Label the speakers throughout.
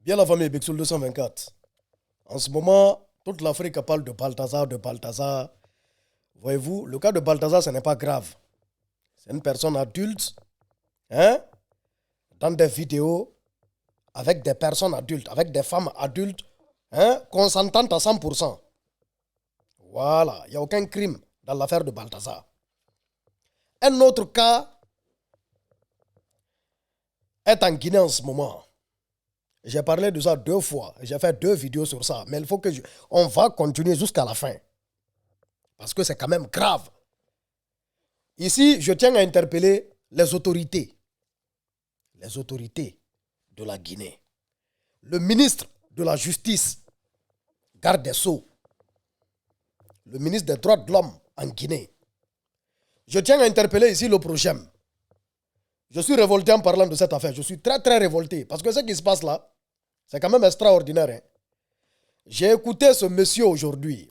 Speaker 1: Bien la famille Bexoul 224. En ce moment, toute l'Afrique parle de Balthazar, de Balthazar. Voyez-vous, le cas de Balthazar, ce n'est pas grave. C'est une personne adulte, hein, dans des vidéos, avec des personnes adultes, avec des femmes adultes, hein, consentantes à 100%. Voilà, il n'y a aucun crime dans l'affaire de Balthazar. Un autre cas est en Guinée en ce moment. J'ai parlé de ça 2 fois. J'ai fait 2 vidéos sur ça. Mais il faut que on va continuer jusqu'à la fin. Parce que c'est quand même grave. Ici, je tiens à interpeller les autorités. Les autorités de la Guinée. Le ministre de la Justice, garde des Sceaux. Le ministre des Droits de l'Homme en Guinée. Je tiens à interpeller ici le prochain. Je suis révolté en parlant de cette affaire. Je suis très très révolté. Parce que ce qui se passe là, c'est quand même extraordinaire. Hein? J'ai écouté ce monsieur aujourd'hui.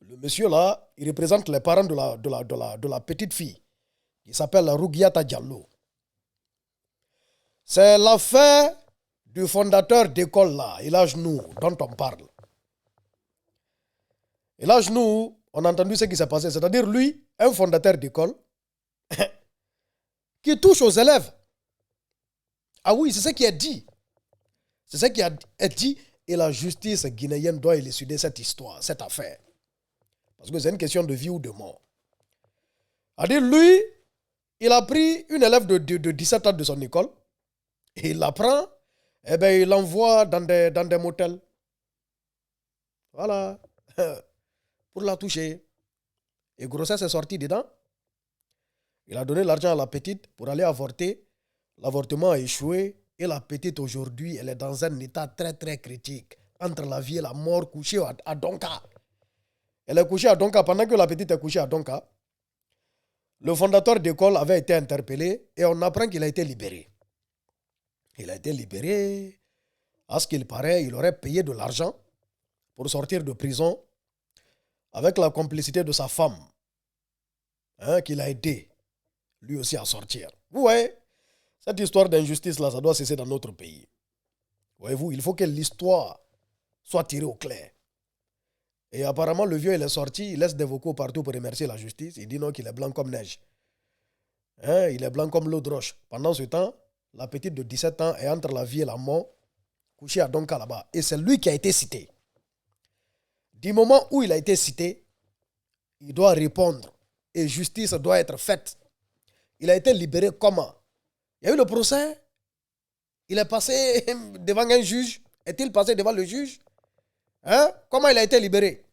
Speaker 1: Le monsieur là, il représente les parents de la petite fille. Il s'appelle Rougiata Diallo. C'est l'affaire du fondateur d'école là, Elhadj Nour, dont on parle. Elhadj Nour, on a entendu ce qui s'est passé. C'est-à-dire lui, un fondateur d'école, qui touche aux élèves. Ah oui, c'est ce qui est dit. C'est ce qui est dit. Et la justice guinéenne doit élucider cette histoire, cette affaire. Parce que c'est une question de vie ou de mort. C'est-à-dire lui, il a pris une élève de 17 ans de son école. Et il la prend. Et bien, il l'envoie dans des motels. Voilà. Pour la toucher. Et grossesse est sortie dedans. Il a donné l'argent à la petite pour aller avorter. L'avortement a échoué. Et la petite, aujourd'hui, elle est dans un état très, très critique. Entre la vie et la mort, couchée à Donka. Elle est couchée à Donka. Pendant que la petite est couchée à Donka, le fondateur d'école avait été interpellé et on apprend qu'il a été libéré. Il a été libéré. À ce qu'il paraît, il aurait payé de l'argent pour sortir de prison avec la complicité de sa femme, hein, qui l'a aidé, lui aussi, à sortir. Vous voyez, cette histoire d'injustice-là, ça doit cesser dans notre pays. Voyez-vous, il faut que l'histoire soit tirée au clair. Et apparemment, le vieux, il est sorti, il laisse des vocaux partout pour remercier la justice. Il dit non, qu'il est blanc comme neige. Hein, il est blanc comme l'eau de roche. Pendant ce temps, la petite de 17 ans est entre la vie et la mort, couchée à Donka là-bas. Et c'est lui qui a été cité. Du moment où il a été cité, il doit répondre. Et justice doit être faite. Il a été libéré comment? Il y a eu le procès. Il est passé devant un juge. Est-il passé devant le juge? Hein? Comment il a été libéré?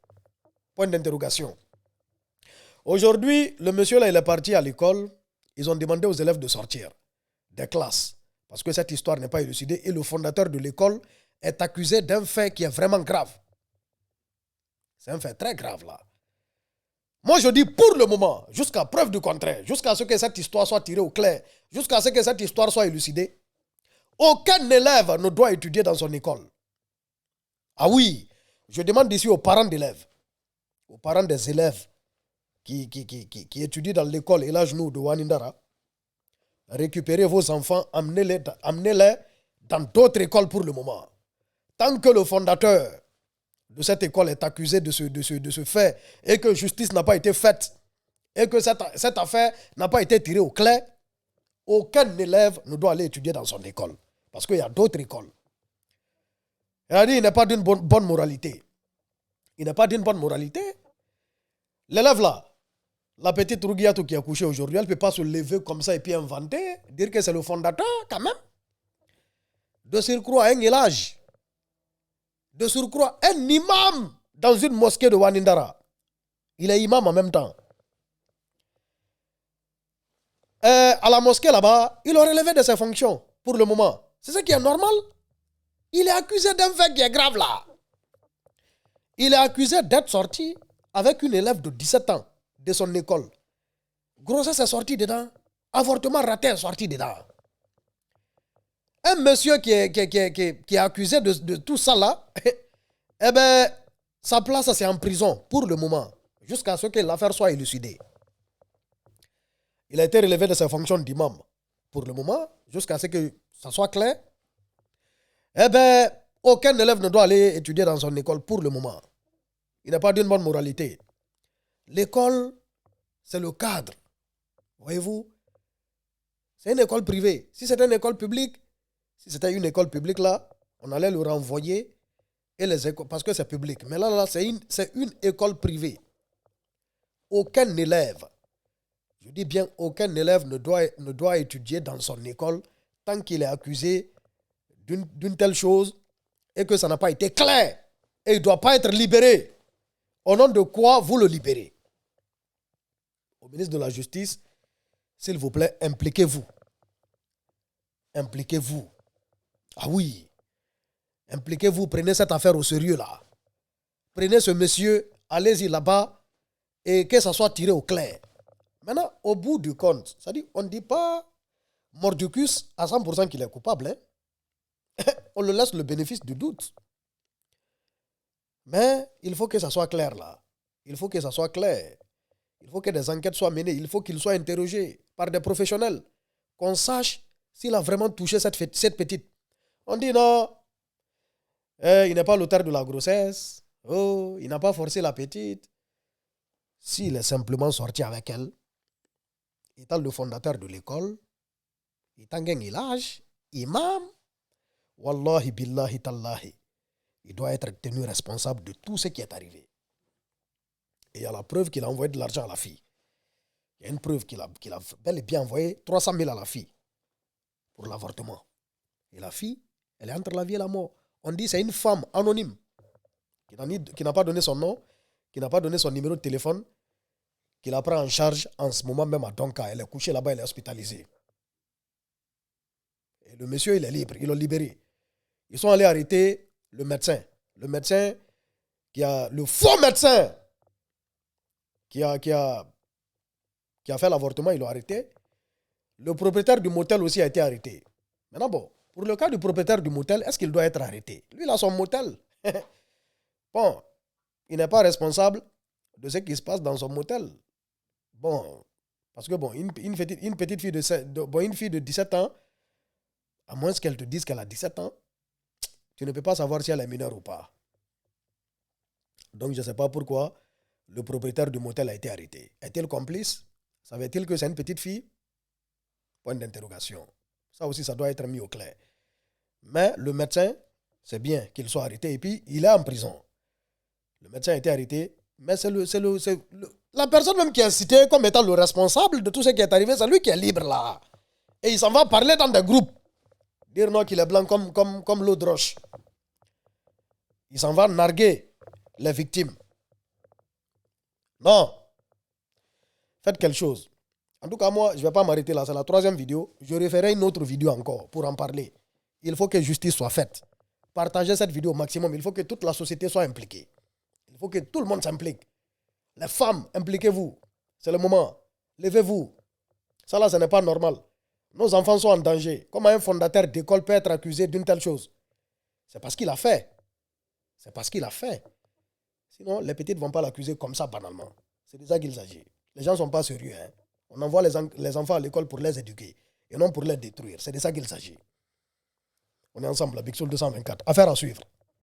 Speaker 1: Point d'interrogation. Aujourd'hui, le monsieur là, il est parti à l'école. Ils ont demandé aux élèves de sortir des classes. Parce que cette histoire n'est pas élucidée. Et le fondateur de l'école est accusé d'un fait qui est vraiment grave. C'est un fait très grave là. Moi je dis pour le moment, jusqu'à preuve du contraire, jusqu'à ce que cette histoire soit tirée au clair, jusqu'à ce que cette histoire soit élucidée, aucun élève ne doit étudier dans son école. Ah oui, je demande ici aux parents d'élèves, aux parents des élèves qui étudient dans l'école Elhadj Nour de Wanindara, récupérez vos enfants, amenez-les dans d'autres écoles pour le moment. Tant que le fondateur de cette école est accusé de ce fait et que justice n'a pas été faite et que cette affaire n'a pas été tirée au clair, aucun élève ne doit aller étudier dans son école. Parce qu'il y a d'autres écoles. Il a dit, il n'est pas d'une bonne moralité. Il n'est pas d'une bonne moralité. L'élève là, la petite Rougiatou qui a couché aujourd'hui, elle ne peut pas se lever comme ça et puis inventer, dire que c'est le fondateur quand même. De surcroît, un Elhadj. De surcroît, un imam dans une mosquée de Wanindara. Il est imam en même temps. À la mosquée là-bas, il aurait relevé de ses fonctions pour le moment. C'est ce qui est normal. Il est accusé d'un fait qui est grave là. Il est accusé d'être sorti avec une élève de 17 ans de son école. Grossesse est sorti dedans. Avortement raté est sorti dedans. Un monsieur qui est accusé de tout ça là, eh bien, sa place c'est en prison pour le moment, jusqu'à ce que l'affaire soit élucidée. Il a été relevé de ses fonctions d'imam pour le moment, jusqu'à ce que ça soit clair. Eh bien, aucun élève ne doit aller étudier dans son école pour le moment. Il n'est pas d'une bonne moralité. L'école, c'est le cadre. Voyez-vous? C'est une école privée. Si c'était une école publique, si c'était une école publique là, on allait le renvoyer et les écoles, parce que c'est public. Mais là, c'est une école privée. Aucun élève, je dis bien aucun élève ne doit étudier dans son école tant qu'il est accusé d'une telle chose et que ça n'a pas été clair. Et il ne doit pas être libéré. Au nom de quoi vous le libérez? Au ministre de la Justice, s'il vous plaît, impliquez-vous. Impliquez-vous. Ah oui. Impliquez-vous, prenez cette affaire au sérieux là. Prenez ce monsieur, allez-y là-bas et que ça soit tiré au clair. Maintenant, au bout du compte, c'est-à-dire, on ne dit pas mordicus à 100% qu'il est coupable. Hein? On le laisse le bénéfice du doute. Mais il faut que ça soit clair là. Il faut que ça soit clair. Il faut que des enquêtes soient menées. Il faut qu'il soit interrogé par des professionnels. Qu'on sache s'il a vraiment touché cette petite. On dit non, il n'est pas l'auteur de la grossesse. Oh, il n'a pas forcé la petite. S'il est simplement sorti avec elle, étant le fondateur de l'école, étant l'âge, imam, wallahi billahi tallahi, il doit être tenu responsable de tout ce qui est arrivé. Et il y a la preuve qu'il a envoyé de l'argent à la fille. Il y a une preuve qu'il a bel et bien envoyé 300 000 à la fille pour l'avortement. Et la fille, elle est entre la vie et la mort. On dit que c'est une femme anonyme qui n'a pas donné son nom, qui n'a pas donné son numéro de téléphone, qui la prend en charge en ce moment même à Donka. Elle est couchée là-bas, elle est hospitalisée. Et le monsieur, il est libre, ils l'ont libéré. Ils sont allés arrêter le médecin. Le médecin le faux médecin qui a fait l'avortement, ils l'ont arrêté. Le propriétaire du motel aussi a été arrêté. Maintenant, bon, pour le cas du propriétaire du motel, est-ce qu'il doit être arrêté? Lui, il a son motel. Bon, il n'est pas responsable de ce qui se passe dans son motel. Bon, parce que bon, une petite fille une fille de 17 ans, à moins qu'elle te dise qu'elle a 17 ans, tu ne peux pas savoir si elle est mineure ou pas. Donc, je ne sais pas pourquoi le propriétaire du motel a été arrêté. Est-il complice? Savait-il que c'est une petite fille? Point d'interrogation. Ça aussi, ça doit être mis au clair. Mais le médecin, c'est bien qu'il soit arrêté et puis il est en prison. Le médecin a été arrêté, mais c'est la personne même qui est citée comme étant le responsable de tout ce qui est arrivé, c'est lui qui est libre là. Et il s'en va parler dans des groupes. Dire non qu'il est blanc comme l'eau de roche. Il s'en va narguer les victimes. Non. Faites quelque chose. En tout cas, moi, je ne vais pas m'arrêter là. C'est la 3e vidéo. Je referai une autre vidéo encore pour en parler. Il faut que justice soit faite. Partagez cette vidéo au maximum. Il faut que toute la société soit impliquée. Il faut que tout le monde s'implique. Les femmes, impliquez-vous. C'est le moment. Levez-vous. Ça là, ce n'est pas normal. Nos enfants sont en danger. Comment un fondateur d'école peut être accusé d'une telle chose? C'est parce qu'il a fait. C'est parce qu'il a fait. Sinon, les petites ne vont pas l'accuser comme ça banalement. C'est de ça qu'il s'agit. Les gens ne sont pas sérieux. Hein? On envoie les enfants à l'école pour les éduquer et non pour les détruire. C'est de ça qu'il s'agit. On est ensemble, la Big Soul 224. Affaire à suivre.